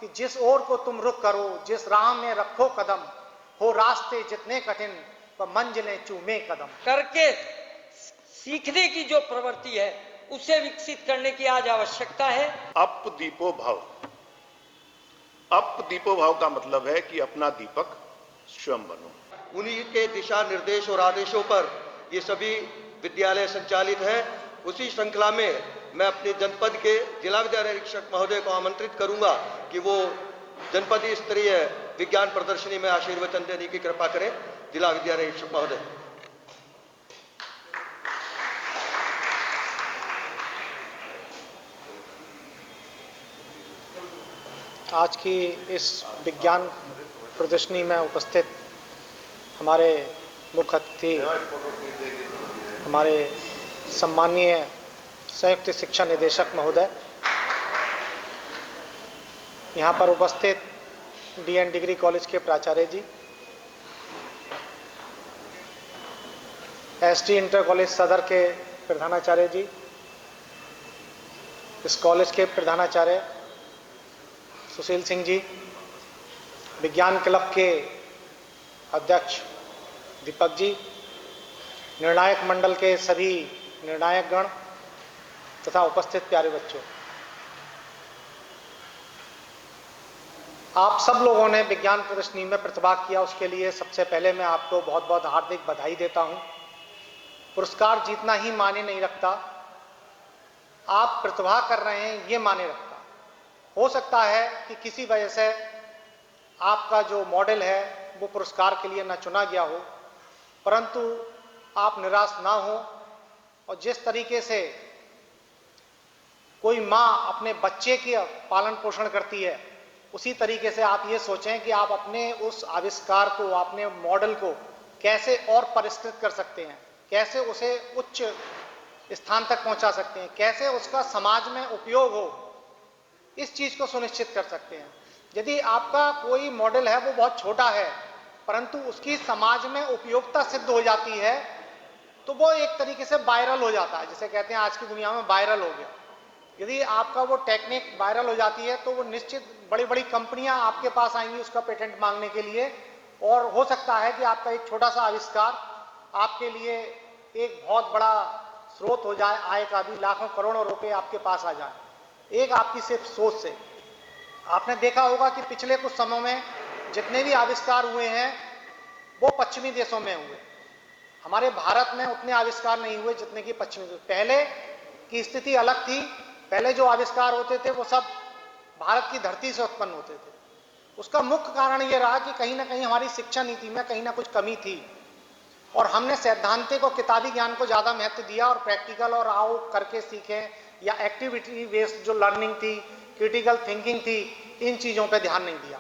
कि जिस ओर को तुम रुख करो, जिस राह में रखो कदम, हो रास्ते जितने कठिन पर मंजिलें चूमे कदम। करके सीखने की जो प्रवृत्ति है उसे विकसित करने की आज आवश्यकता है। अप दीपो भव। अप दीपो भाव का मतलब है कि अपना दीपक स्वयं बनो। उन्हीं के दिशा निर्देश और आदेशों पर ये सभी विद्यालय संचालित है। उसी श्रृंखला में मैं अपने जनपद के जिला विद्यालय निरीक्षक महोदय को आमंत्रित करूंगा कि वो जनपद स्तरीय विज्ञान प्रदर्शनी में आशीर्वचन देने की कृपा करें। जिला विद्यालय निरीक्षक महोदय। आज की इस विज्ञान प्रदर्शनी में उपस्थित हमारे मुख्य अतिथि, हमारे सम्माननीय संयुक्त शिक्षा निदेशक महोदय, यहाँ पर उपस्थित डीएन डिग्री कॉलेज के प्राचार्य जी, एसटी इंटर कॉलेज सदर के प्रधानाचार्य जी, इस कॉलेज के प्रधानाचार्य सुशील सिंह जी, विज्ञान क्लब के अध्यक्ष दीपक जी, निर्णायक मंडल के सभी निर्णायक गण तथा उपस्थित प्यारे बच्चों, आप सब लोगों ने विज्ञान प्रदर्शनी में प्रतिभाग किया, उसके लिए सबसे पहले मैं आपको बहुत बहुत हार्दिक बधाई देता हूं। पुरस्कार जीतना ही मायने नहीं रखता, आप प्रतिभा कर रहे हैं ये मायने रखता। हो सकता है कि किसी वजह से आपका जो मॉडल है वो पुरस्कार के लिए न चुना गया हो, परंतु आप निराश ना हो और जिस तरीके से कोई माँ अपने बच्चे की पालन पोषण करती है, उसी तरीके से आप ये सोचें कि आप अपने उस आविष्कार को, अपने मॉडल को कैसे और परिष्कृत कर सकते हैं, कैसे उसे उच्च स्थान तक पहुंचा सकते हैं, कैसे उसका समाज में उपयोग हो, इस चीज को सुनिश्चित कर सकते हैं। यदि आपका कोई मॉडल है वो बहुत छोटा है परंतु उसकी समाज में उपयोगिता सिद्ध हो जाती है तो वो एक तरीके से वायरल हो जाता है, जिसे कहते हैं आज की दुनिया में वायरल हो गया। यदि आपका वो टेक्निक वायरल हो जाती है तो वो निश्चित बड़ी बड़ी कंपनियां आपके पास आएंगी उसका पेटेंट मांगने के लिए, और हो सकता है कि आपका एक छोटा सा आविष्कार आपके लिए एक बहुत बड़ा स्रोत हो जाए, आय का भी लाखों करोड़ों रुपए आपके पास आ जाए एक आपकी सिर्फ सोच से। आपने देखा होगा कि पिछले कुछ समय में जितने भी आविष्कार हुए हैं वो पश्चिमी देशों में हुए, हमारे भारत में उतने आविष्कार नहीं हुए जितने कि पश्चिमी देश। पहले की स्थिति अलग थी, पहले जो आविष्कार होते थे वो सब भारत की धरती से उत्पन्न होते थे। उसका मुख्य कारण ये रहा कि कहीं ना कहीं हमारी शिक्षा नीति में कहीं ना कुछ कमी थी और हमने सैद्धांतिक और किताबी ज्ञान को ज्यादा महत्व दिया और प्रैक्टिकल और आओ करके सीखें या एक्टिविटी बेस्ड जो लर्निंग थी, क्रिटिकल थिंकिंग थी, इन चीजों पे ध्यान नहीं दिया।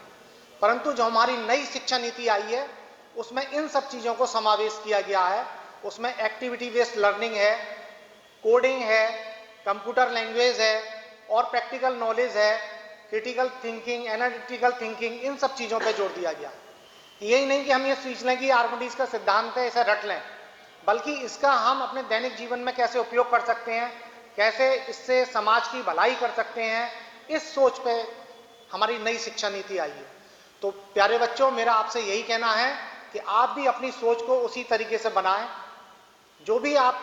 परंतु जो हमारी नई शिक्षा नीति आई है उसमें इन सब चीजों को समावेश किया गया है। उसमें एक्टिविटी बेस्ड लर्निंग है, कोडिंग है, कंप्यूटर लैंग्वेज है और प्रैक्टिकल नॉलेज है, क्रिटिकल थिंकिंग, एनालिटिकल थिंकिंग, इन सब चीजों पे जोर दिया गया। यही नहीं कि हम ये सोच लें कि आर्किमिडीज का सिद्धांत है इसे रट लें, बल्कि इसका हम अपने दैनिक जीवन में कैसे उपयोग कर सकते हैं, कैसे इससे समाज की भलाई कर सकते हैं, इस सोच पे हमारी नई शिक्षा नीति आई है। तो प्यारे बच्चों, मेरा आपसे यही कहना है कि आप भी अपनी सोच को उसी तरीके से बनाएं। जो भी आप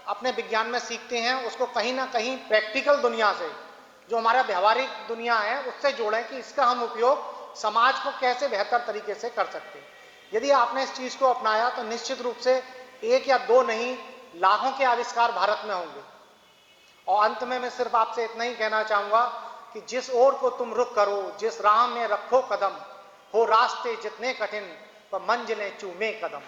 अपने विज्ञान में सीखते हैं उसको कहीं ना कहीं प्रैक्टिकल दुनिया से, जो हमारा व्यवहारिक दुनिया है, उससे जोड़ें कि इसका हम उपयोग समाज को कैसे बेहतर तरीके से कर सकते हैं। यदि आपने इस चीज को अपनाया तो निश्चित रूप से एक या दो नहीं, लाखों के आविष्कार भारत में होंगे। और अंत में मैं सिर्फ आपसे इतना ही कहना चाहूंगा कि जिस ओर को तुम रुख करो, जिस राह में रखो कदम, हो रास्ते जितने कठिन पर मंजिलें चूमे कदम।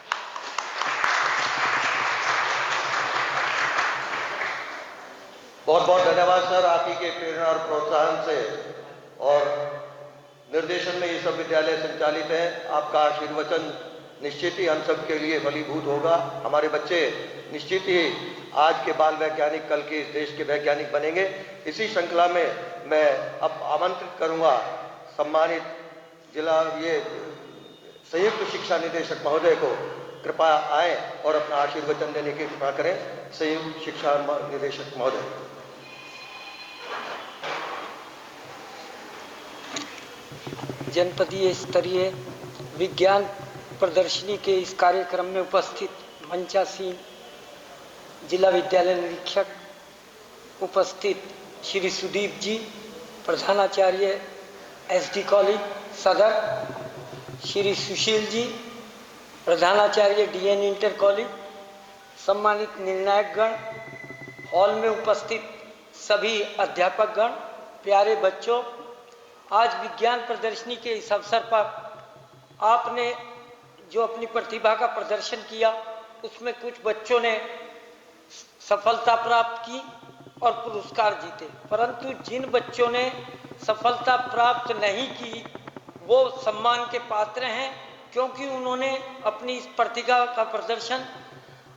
बहुत बहुत धन्यवाद सर, आप ही के प्रेरणा और प्रोत्साहन से और निर्देशन में ये सब विद्यालय संचालित हैं। आपका आशीर्वचन निश्चित ही हम सब के लिए फलीभूत होगा। हमारे बच्चे निश्चित ही आज के बाल वैज्ञानिक कल के इस देश के वैज्ञानिक बनेंगे। इसी श्रृंखला में मैं अब आमंत्रित करूंगा सम्मानित जिला संयुक्त शिक्षा निदेशक महोदय को, कृपया आए और अपना आशीर्वचन देने की कृपा करें। संयुक्त शिक्षा निदेशक महोदय। जनपदीय स्तरीय विज्ञान प्रदर्शनी के इस कार्यक्रम में उपस्थित मंचासीन जिला विद्यालय निरीक्षक, उपस्थित श्री सुदीप जी, प्रधानाचार्य SD कॉलेज सदर, श्री सुशील जी, प्रधानाचार्य DN इंटर कॉलेज, सम्मानित निर्णायकगण, हॉल में उपस्थित सभी अध्यापकगण, प्यारे बच्चों, आज विज्ञान प्रदर्शनी के इस अवसर पर आपने जो अपनी प्रतिभा का प्रदर्शन किया, उसमें कुछ बच्चों ने सफलता प्राप्त की और पुरस्कार जीते, परंतु जिन बच्चों ने सफलता प्राप्त नहीं की वो सम्मान के पात्र हैं, क्योंकि उन्होंने अपनी इस प्रतिभा का प्रदर्शन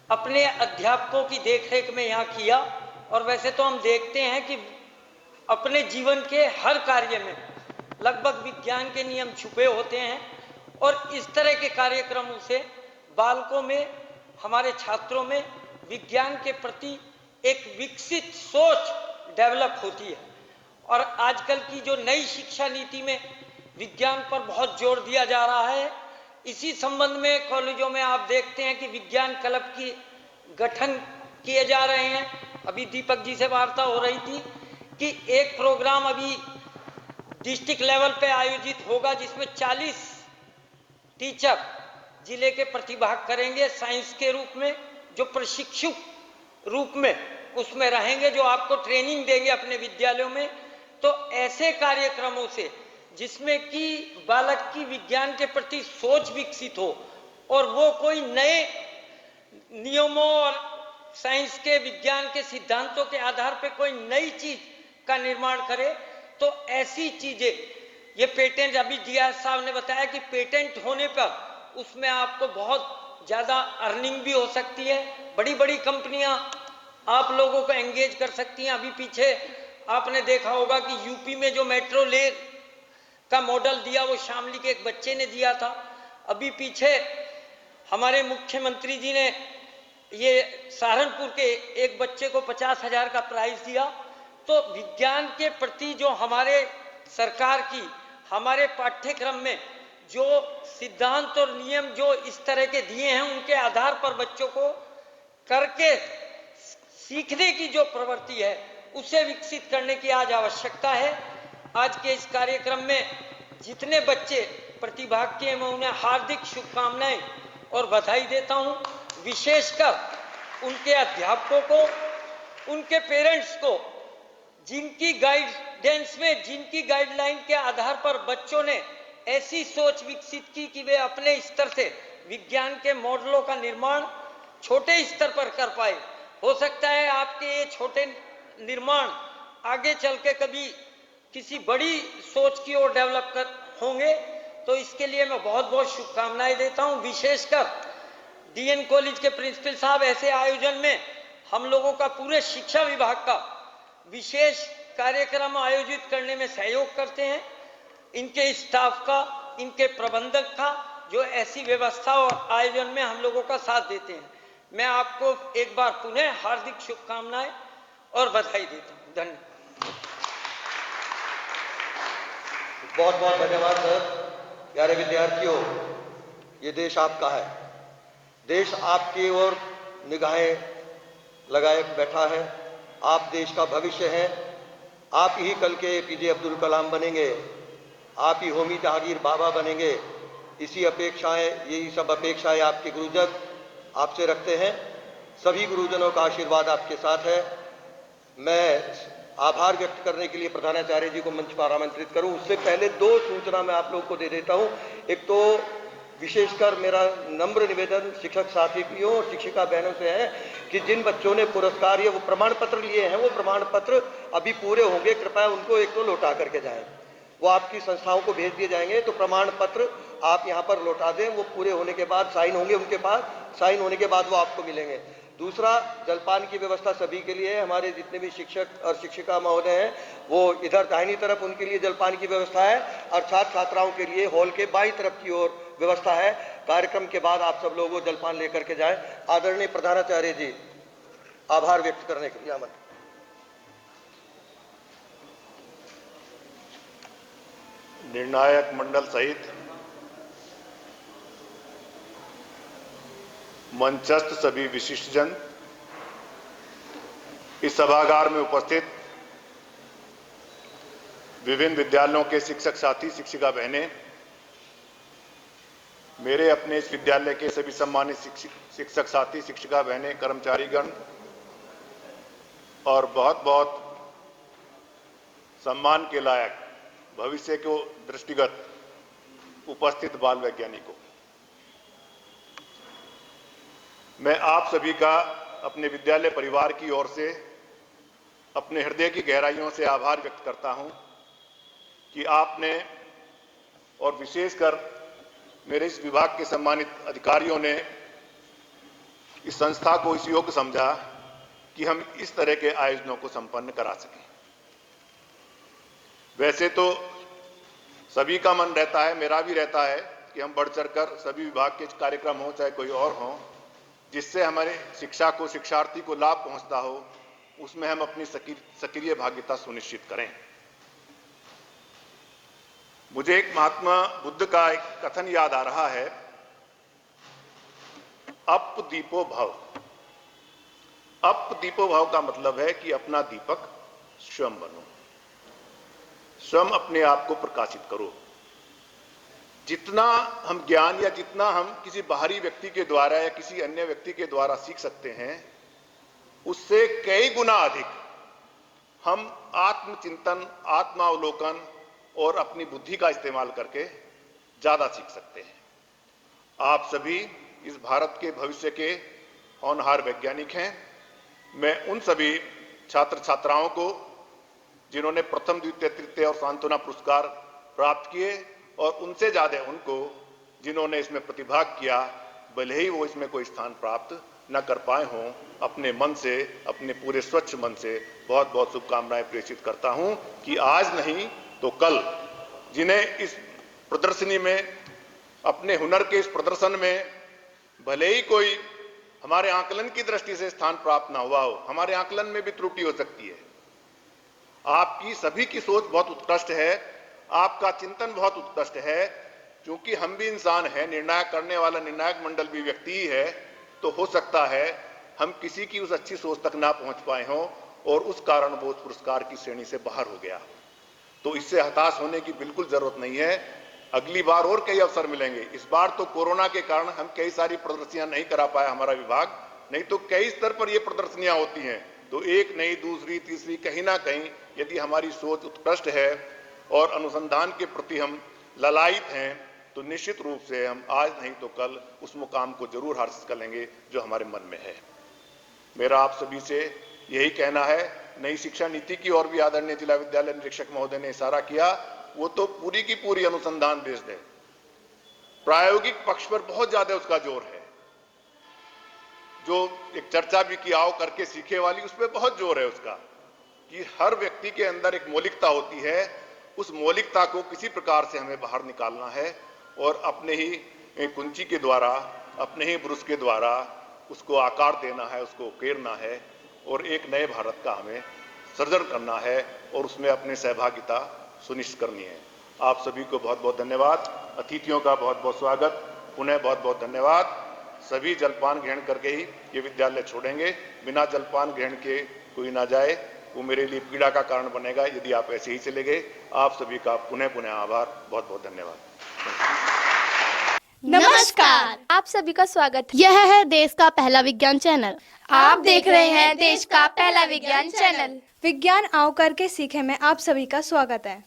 अपने अध्यापकों की देखरेख में यहाँ किया। और वैसे तो हम देखते हैं कि अपने जीवन के हर कार्य में लगभग विज्ञान के नियम छुपे होते हैं, और इस तरह के कार्यक्रमों से बालकों में, हमारे छात्रों में विज्ञान के प्रति एक विकसित सोच डेवलप होती है। और आजकल की जो नई शिक्षा नीति में विज्ञान पर बहुत जोर दिया जा रहा है, इसी संबंध में कॉलेजों में आप देखते हैं कि विज्ञान क्लब की गठन किए जा रहे हैं। अभी दीपक जी से वार्ता हो रही थी कि एक प्रोग्राम अभी डिस्ट्रिक्ट लेवल पे आयोजित होगा, जिसमें 40 टीचर जिले के प्रतिभाग करेंगे साइंस के रूप में, जो प्रशिक्षु रूप में उसमें रहेंगे, जो आपको ट्रेनिंग देंगे अपने विद्यालयों में। तो ऐसे कार्यक्रमों से जिसमें कि बालक की विज्ञान के प्रति सोच विकसित हो और वो कोई नए नियमों और साइंस के, विज्ञान के सिद्धांतों के आधार पर कोई नई चीज का निर्माण करे, तो ऐसी चीजें, ये पेटेंट, अभी DIS साहब ने बताया कि पेटेंट होने पर उसमें आपको बहुत ज्यादा अर्निंग भी हो सकती है, बड़ी बड़ी कंपनियां आप लोगों को एंगेज कर सकती हैं। अभी पीछे आपने देखा होगा कि यूपी में जो मेट्रो रेल का मॉडल दिया वो शामली के एक बच्चे ने दिया था। अभी पीछे हमारे मुख्यमंत्री जी ने ये सहारनपुर के एक बच्चे को 50,000 का प्राइज दिया। तो विज्ञान के प्रति जो हमारे सरकार की, हमारे पाठ्यक्रम में जो सिद्धांत और नियम जो इस तरह के दिए हैं, उनके आधार पर बच्चों को करके सीखने की जो प्रवृत्ति है उसे विकसित करने की आज आवश्यकता है। आज के इस कार्यक्रम में जितने बच्चे प्रतिभाग किए, मैं उन्हें हार्दिक शुभकामनाएं और बधाई देता हूं। विशेषकर उनके अध्यापकों को, उनके पेरेंट्स को, जिनकी गाइडेंस में, जिनकी गाइडलाइन के आधार पर बच्चों ने ऐसी सोच विकसित की कि वे अपने स्तर से विज्ञान के मॉडलों का निर्माण छोटे स्तर पर कर पाए। हो सकता है आपके ये छोटे निर्माण आगे चल के कभी किसी बड़ी सोच की ओर डेवलप कर होंगे, तो इसके लिए मैं बहुत बहुत शुभकामनाएं देता हूं। विशेषकर DN कॉलेज के प्रिंसिपल साहब ऐसे आयोजन में हम लोगों का, पूरे शिक्षा विभाग का विशेष कार्यक्रम आयोजित करने में सहयोग करते हैं। इनके स्टाफ का, इनके प्रबंधक का, जो ऐसी व्यवस्था और आयोजन में हम लोगों का साथ देते हैं। मैं आपको एक बार पुनः हार्दिक शुभकामनाएं और बधाई देता हूं। धन्यवाद। बहुत बहुत धन्यवाद सर। प्यारे विद्यार्थियों, ये देश आपका है, देश आपकी ओर निगाहें लगाए बैठा है। आप देश का भविष्य हैं। आप ही कल के APJ अब्दुल कलाम बनेंगे, आप ही होमी जहांगीर बाबा बनेंगे। इसी अपेक्षाएं, यही सब अपेक्षाएं आपके गुरुजन आपसे रखते हैं। सभी गुरुजनों का आशीर्वाद आपके साथ है। मैं आभार व्यक्त करने के लिए प्रधानाचार्य जी को मंच पर आमंत्रित करूं, उससे पहले 2 सूचना मैं आप लोगों को दे देता हूं। एक तो विशेषकर मेरा नम्र निवेदन शिक्षक साथियों और शिक्षिका बहनों से है कि जिन बच्चों ने पुरस्कार या वो प्रमाण पत्र लिए हैं, वो प्रमाण पत्र अभी पूरे होंगे, कृपया उनको एक तो लौटा करके जाएं। वो आपकी संस्थाओं को भेज दिए जाएंगे, तो प्रमाण पत्र आप यहाँ पर लौटा दें। वो पूरे होने के बाद साइन होंगे उनके पास, साइन होने के बाद वो आपको मिलेंगे। दूसरा, जलपान की व्यवस्था सभी के लिए है। हमारे जितने भी शिक्षक और शिक्षिका महोदय हैं, वो इधर दाहिनी तरफ उनके लिए जलपान की व्यवस्था है, और छात्र छात्राओं के लिए हॉल के बाईं तरफ की ओर व्यवस्था है। कार्यक्रम के बाद आप सब लोग वो जलपान लेकर के जाएं। आदरणीय प्रधानाचार्य जी, आभार व्यक्त करने के लिए आमंत्रित। निर्णायक मंडल सहित मंचस्थ सभी विशिष्टजन, इस सभागार में उपस्थित विभिन्न विद्यालयों के शिक्षक साथी, शिक्षिका बहनें, मेरे अपने इस विद्यालय के सभी सम्मानित शिक्षक साथी, शिक्षिका बहनें, कर्मचारीगण और बहुत बहुत सम्मान के लायक भविष्य को दृष्टिगत उपस्थित बाल वैज्ञानिकों, मैं आप सभी का अपने विद्यालय परिवार की ओर से अपने हृदय की गहराइयों से आभार व्यक्त करता हूं कि आपने और विशेषकर मेरे इस विभाग के सम्मानित अधिकारियों ने इस संस्था को इस योग्य समझा कि हम इस तरह के आयोजनों को संपन्न करा सकें। वैसे तो सभी का मन रहता है, मेरा भी रहता है कि हम बढ़ चढ़कर सभी विभाग के कार्यक्रम हो चाहे कोई और हो, जिससे हमारे शिक्षा को, शिक्षार्थी को लाभ पहुंचता हो, उसमें हम अपनी सक्रिय भागीदारी सुनिश्चित करें। मुझे एक महात्मा बुद्ध का एक कथन याद आ रहा है, अप दीपो भव। अप दीपो भव का मतलब है कि अपना दीपक स्वयं बनो, स्वयं अपने आप को प्रकाशित करो। जितना हम ज्ञान या जितना हम किसी बाहरी व्यक्ति के द्वारा या किसी अन्य व्यक्ति के द्वारा सीख सकते हैं, उससे कई गुना अधिक हम आत्मचिंतन, आत्मावलोकन और अपनी बुद्धि का इस्तेमाल करके ज्यादा सीख सकते हैं। आप सभी इस भारत के भविष्य के होनहार वैज्ञानिक हैं। मैं उन सभी छात्र छात्राओं को जिन्होंने प्रथम, द्वितीय, तृतीय और सांत्वना पुरस्कार प्राप्त किए और उनसे ज्यादा उनको जिन्होंने इसमें प्रतिभाग किया, भले ही वो इसमें कोई स्थान प्राप्त न कर पाए हों, अपने मन से, अपने पूरे स्वच्छ मन से बहुत बहुत शुभकामनाएं प्रेषित करता हूं कि आज नहीं तो कल जिन्हें इस प्रदर्शनी में, अपने हुनर के इस प्रदर्शन में भले ही कोई हमारे आकलन की दृष्टि से स्थान प्राप्त ना हुआ हो, हमारे आकलन में भी त्रुटि हो सकती है। आपकी सभी की सोच बहुत उत्कृष्ट है, आपका चिंतन बहुत उत्कृष्ट है। क्योंकि हम भी इंसान हैं, निर्णय करने वाला निर्णायक मंडल भी व्यक्ति ही है, तो हो सकता है हम किसी की उस अच्छी सोच तक ना पहुंच पाए हों और उस कारण वो उस पुरस्कार की श्रेणी से बाहर हो गया। तो इससे हताश होने की बिल्कुल जरूरत नहीं है। अगली बार और कई अवसर मिलेंगे। इस बार तो कोरोना के कारण हम कई सारी प्रदर्शनियां नहीं करा पाया हमारा विभाग, नहीं तो कई स्तर पर ये प्रदर्शनियां होती हैं। तो एक नहीं, दूसरी, तीसरी, कहीं ना कहीं यदि हमारी सोच उत्कृष्ट है और अनुसंधान के प्रति हम ललायित हैं, तो निश्चित रूप से हम आज नहीं तो कल उस मुकाम को जरूर हासिल कर लेंगे जो हमारे मन में है। मेरा आप सभी से यही कहना है। नई शिक्षा नीति की ओर भी आदरणीय जिला विद्यालय निरीक्षक महोदय ने इशारा किया, वो तो पूरी की पूरी अनुसंधान बेस्ड है। प्रायोगिक पक्ष पर बहुत ज्यादा उसका जोर है। जो एक चर्चा भी की, आओ करके सीखे वाली, उस पर बहुत जोर है उसका, कि हर व्यक्ति के अंदर एक मौलिकता होती है, उस मौलिकता को किसी प्रकार से हमें बाहर निकालना है और अपने ही कुंची के द्वारा, अपने ही ब्रुश के द्वारा उसको आकार देना है, उसको उकेरना है और एक नए भारत का हमें सृजन करना है और उसमें अपनी सहभागिता सुनिश्चित करनी है। आप सभी को बहुत बहुत धन्यवाद। अतिथियों का बहुत बहुत स्वागत, पुनः बहुत बहुत धन्यवाद। सभी जलपान ग्रहण करके ही ये विद्यालय छोड़ेंगे, बिना जलपान ग्रहण के कोई ना जाए, वो मेरे लिए पीड़ा का कारण बनेगा यदि आप ऐसे ही चले गए। आप सभी का पुनः पुनः आभार, बहुत बहुत धन्यवाद। नमस्कार, आप सभी का स्वागत है। यह है देश का पहला विज्ञान चैनल। आप देख रहे हैं देश का पहला विज्ञान चैनल। विज्ञान आओ करके सीखे में आप सभी का स्वागत है।